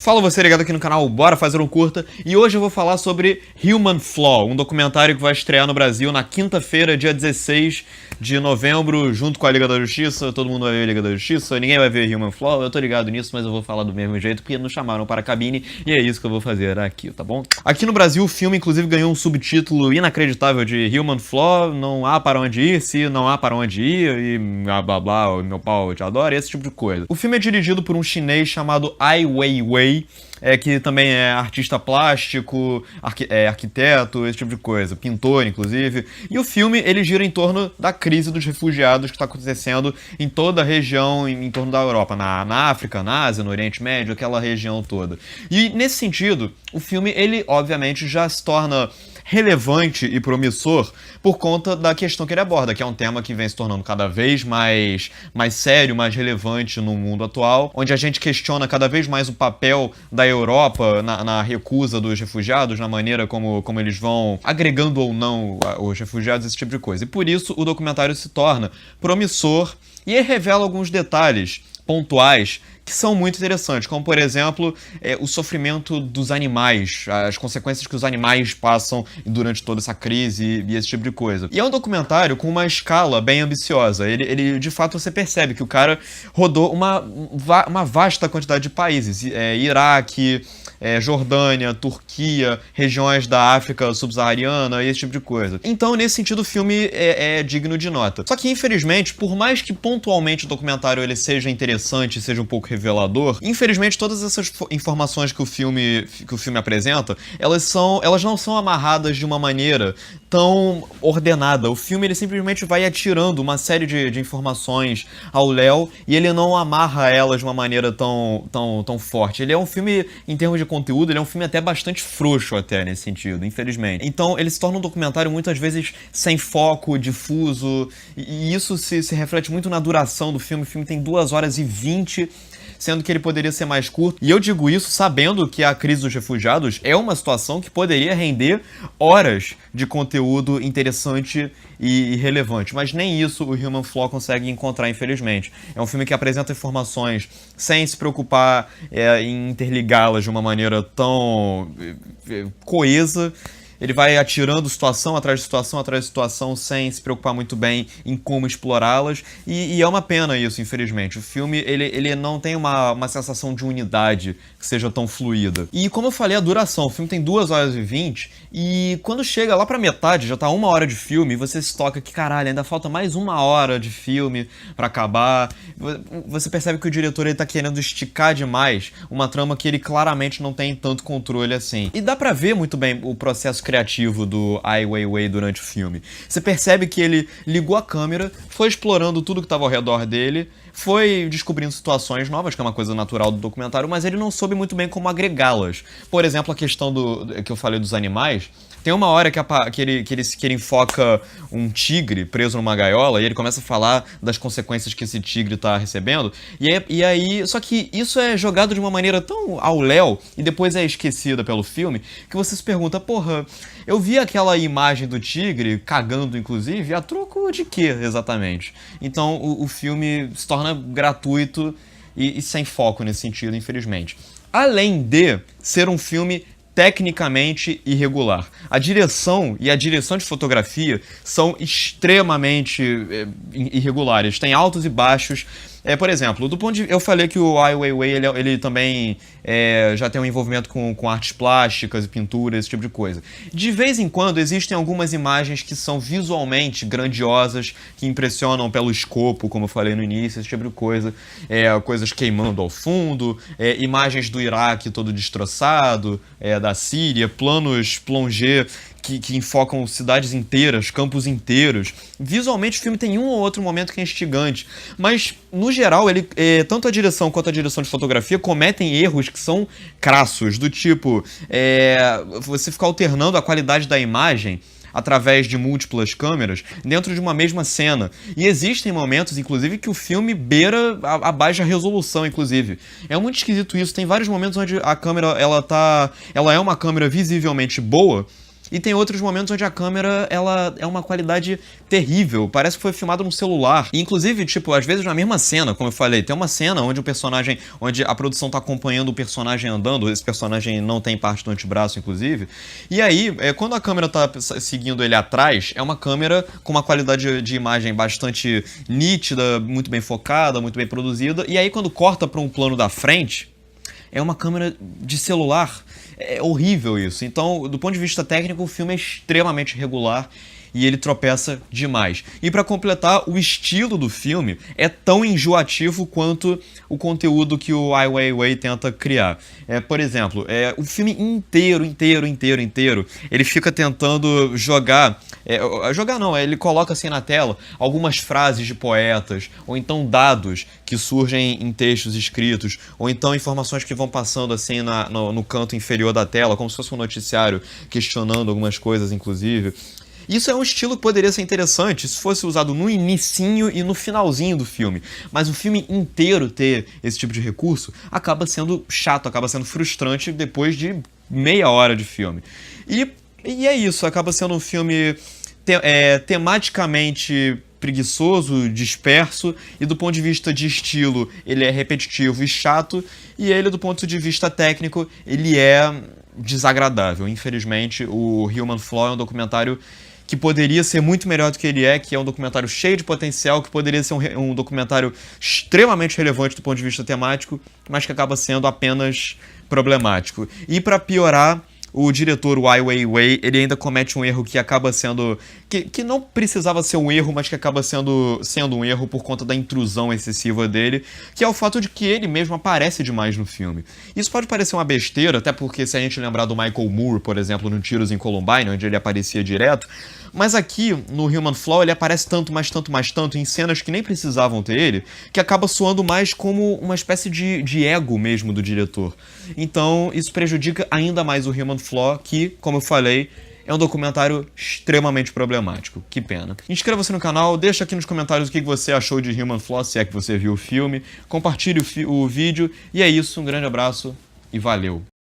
Fala você ligado aqui no canal, bora fazer um curta, e hoje eu vou falar sobre Human Flaw, um documentário que vai estrear no Brasil na quinta-feira, dia 16 de novembro, junto com a Liga da Justiça. Todo mundo vai ver a Liga da Justiça, ninguém vai ver Human Flaw, eu tô ligado nisso, mas eu vou falar do mesmo jeito, porque nos chamaram para a cabine, e é isso que eu vou fazer aqui, tá bom? Aqui no Brasil o filme inclusive ganhou um subtítulo inacreditável de Human Flaw, não há para onde ir, se não há para onde ir, e blá blá blá, meu pau te adora, esse tipo de coisa. O filme é dirigido por um chinês chamado Ai Weiwei, que também é artista plástico, arquiteto, esse tipo de coisa, pintor, inclusive. E o filme, ele gira em torno da crise dos refugiados que está acontecendo em toda a região, em torno da Europa, na África, na Ásia, no Oriente Médio, aquela região toda. E, nesse sentido, o filme, ele, obviamente, já se torna relevante e promissor por conta da questão que ele aborda, que é um tema que vem se tornando cada vez mais sério, mais relevante no mundo atual, onde a gente questiona cada vez mais o papel da Europa na recusa dos refugiados, na maneira como eles vão agregando ou não os refugiados, esse tipo de coisa. E por isso o documentário se torna promissor e revela alguns detalhes pontuais que são muito interessantes, como por exemplo o sofrimento dos animais, as consequências que os animais passam durante toda essa crise e esse tipo de coisa. E é um documentário com uma escala bem ambiciosa. Ele de fato você percebe que o cara rodou uma vasta quantidade de países, Iraque, Jordânia, Turquia, regiões da África subsaariana e esse tipo de coisa. Então, nesse sentido, o filme é digno de nota. Só que, infelizmente, por mais que pontualmente o documentário ele seja interessante, seja um pouco revelador, infelizmente todas essas informações que o filme apresenta, elas não são amarradas de uma maneira tão ordenada. O filme ele simplesmente vai atirando uma série de informações ao léu e ele não amarra elas de uma maneira tão forte. Ele é um filme, em termos de conteúdo, ele é um filme até bastante frouxo até nesse sentido, infelizmente. Então ele se torna um documentário muitas vezes sem foco, difuso, e isso se reflete muito na duração do filme. O filme tem 2 horas e 20, sendo que ele poderia ser mais curto. E eu digo isso sabendo que a crise dos refugiados é uma situação que poderia render horas de conteúdo interessante e relevante. Mas nem isso o Human Flaw consegue encontrar, infelizmente. É um filme que apresenta informações sem se preocupar em interligá-las de uma maneira tão coesa. Ele vai atirando situação atrás de situação atrás de situação sem se preocupar muito bem em como explorá-las. E é uma pena isso, infelizmente. O filme ele não tem uma sensação de unidade que seja tão fluida. E como eu falei, a duração. O filme tem 2 horas e 20. E quando chega lá pra metade, já tá 1 hora de filme, você se toca que, caralho, ainda falta mais 1 hora de filme pra acabar. Você percebe que o diretor ele tá querendo esticar demais uma trama que ele claramente não tem tanto controle assim. E dá pra ver muito bem o processo criativo do Ai Weiwei durante o filme. Você percebe que ele ligou a câmera, foi explorando tudo que estava ao redor dele, foi descobrindo situações novas, que é uma coisa natural do documentário, mas ele não soube muito bem como agregá-las. Por exemplo, a questão que eu falei dos animais. Tem uma hora que ele enfoca um tigre preso numa gaiola e ele começa a falar das consequências que esse tigre tá recebendo. E aí, só que isso é jogado de uma maneira tão ao léu e depois é esquecida pelo filme que você se pergunta, porra, eu vi aquela imagem do tigre cagando, inclusive, a troco de quê, exatamente? Então o filme se torna gratuito e sem foco nesse sentido, infelizmente. Além de ser um filme tecnicamente irregular. A direção e a direção de fotografia são extremamente irregulares. Tem altos e baixos. Por exemplo, eu falei que o Ai Weiwei ele também já tem um envolvimento com artes plásticas e pinturas, esse tipo de coisa. De vez em quando existem algumas imagens que são visualmente grandiosas, que impressionam pelo escopo, como eu falei no início, esse tipo de coisa. Coisas queimando ao fundo, imagens do Iraque todo destroçado, da Síria, planos plongé que enfocam cidades inteiras, campos inteiros. Visualmente o filme tem um ou outro momento que é instigante, mas no geral tanto a direção quanto a direção de fotografia cometem erros que são crassos, do tipo você ficar alternando a qualidade da imagem através de múltiplas câmeras dentro de uma mesma cena. E existem momentos, inclusive, que o filme beira a baixa resolução, inclusive. É muito esquisito isso. Tem vários momentos onde a câmera ela é uma câmera visivelmente boa, E tem outros momentos onde a câmera, ela é uma qualidade terrível, parece que foi filmado num celular. E, inclusive, tipo, às vezes na mesma cena, como eu falei, tem uma cena onde o personagem, onde a produção tá acompanhando o personagem andando, esse personagem não tem parte do antebraço, inclusive, e aí, quando a câmera tá seguindo ele atrás, é uma câmera com uma qualidade de imagem bastante nítida, muito bem focada, muito bem produzida, e aí quando corta para um plano da frente, é uma câmera de celular. É horrível isso. Então, do ponto de vista técnico, o filme é extremamente irregular e ele tropeça demais. E pra completar, o estilo do filme é tão enjoativo quanto o conteúdo que o Ai Weiwei tenta criar. Por exemplo, o filme inteiro, ele fica tentando jogar... ele coloca assim na tela algumas frases de poetas, ou então dados que surgem em textos escritos, ou então informações que vão passando assim no canto inferior da tela, como se fosse um noticiário questionando algumas coisas, inclusive. Isso é um estilo que poderia ser interessante se fosse usado no inicinho e no finalzinho do filme. Mas o filme inteiro ter esse tipo de recurso acaba sendo chato, acaba sendo frustrante depois de meia hora de filme. E é isso, acaba sendo um filme tematicamente preguiçoso, disperso, e do ponto de vista de estilo ele é repetitivo e chato, e ele do ponto de vista técnico ele é desagradável. Infelizmente, o Human Flaw é um documentário que poderia ser muito melhor do que ele é, que é um documentário cheio de potencial, que poderia ser um documentário extremamente relevante do ponto de vista temático, mas que acaba sendo apenas problemático. E para piorar, o diretor, o Ai Weiwei, ele ainda comete um erro que acaba sendo... Que não precisava ser um erro, mas que acaba sendo um erro por conta da intrusão excessiva dele, que é o fato de que ele mesmo aparece demais no filme. Isso pode parecer uma besteira, até porque se a gente lembrar do Michael Moore, por exemplo, no Tiros em Columbine, onde ele aparecia direto, mas aqui, no Human Flaw, ele aparece tanto, em cenas que nem precisavam ter ele, que acaba soando mais como uma espécie de ego mesmo do diretor. Então, isso prejudica ainda mais o Human Flaw, que, como eu falei, é um documentário extremamente problemático. Que pena. Inscreva-se no canal, deixa aqui nos comentários o que você achou de Human Flaw, se é que você viu o filme, compartilhe o vídeo, e é isso, um grande abraço e valeu!